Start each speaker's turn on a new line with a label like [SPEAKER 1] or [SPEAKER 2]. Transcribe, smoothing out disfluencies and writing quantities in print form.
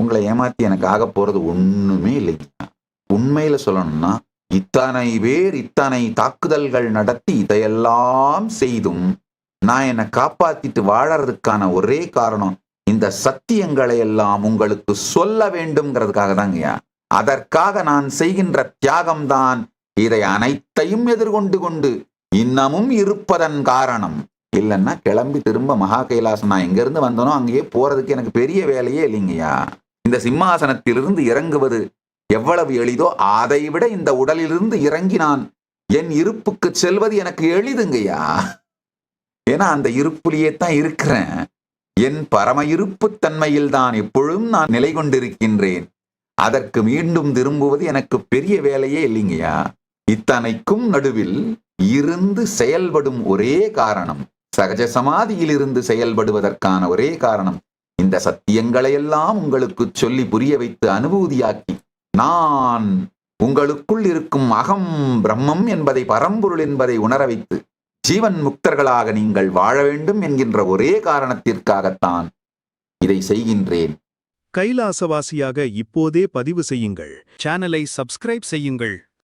[SPEAKER 1] உங்களை ஏமாத்தி எனக்கு ஆக போறது ஒண்ணுமே இல்லைங்க. உண்மையில சொல்லணும்னா, இத்தனை பேர் இத்தனை தாக்குதல்கள் நடத்தி இதையெல்லாம் செய்தும் நான் என்னை காப்பாத்திட்டு வாழறதுக்கான ஒரே காரணம் இந்த சத்தியங்களை எல்லாம் உங்களுக்கு சொல்ல வேண்டும்ங்கிறதுக்காக தாங்கய்யா. அதற்காக நான் செய்கின்ற தியாகம்தான் இதை அனைத்தையும் எதிர்கொண்டு கொண்டு இன்னமும் இருப்பதன் காரணம். இல்லைன்னா கிளம்பி திரும்ப மகா கைலாசம் நான் எங்க இருந்து வந்தனோ அங்கேயே போறதுக்கு எனக்கு பெரிய வேலையே இல்லைங்கய்யா. இந்த சிம்மாசனத்திலிருந்து இறங்குவது எவ்வளவு எளிதோ அதை விட இந்த உடலிலிருந்து இறங்கி நான் என் இருப்புக்கு செல்வது எனக்கு எளிதுங்கய்யா. ஏன்னா அந்த இருப்புலேயே தான் இருக்கிறேன். என் பரம இருப்பு தன்மையில் தான் எப்பொழுதும் நான் நிலை கொண்டிருக்கின்றேன். அதற்கு மீண்டும் திரும்புவது எனக்கு பெரிய வேலையே இல்லைங்கய்யா. இத்தனைக்கும் நடுவில் இருந்து செயல்படும் ஒரே காரணம், சகஜ சமாதியில் இருந்து செயல்படுவதற்கான ஒரே காரணம், இந்த சத்தியங்களை எல்லாம் உங்களுக்கு சொல்லி புரிய வைத்து அனுபூதியாக்கி நான் உங்களுக்குள் இருக்கும் அகம் பிரம்மம் என்பதை பரம்பொருள் என்பதை உணர வைத்து ஜீவன் முக்தர்களாக நீங்கள் வாழ வேண்டும் என்கின்ற ஒரே காரணத்திற்காகத்தான் இதை செய்கின்றேன்.
[SPEAKER 2] கைலாசவாசியாக இப்போதே பதிவு செய்யுங்கள். சேனலை சப்ஸ்கிரைப் செய்யுங்கள்.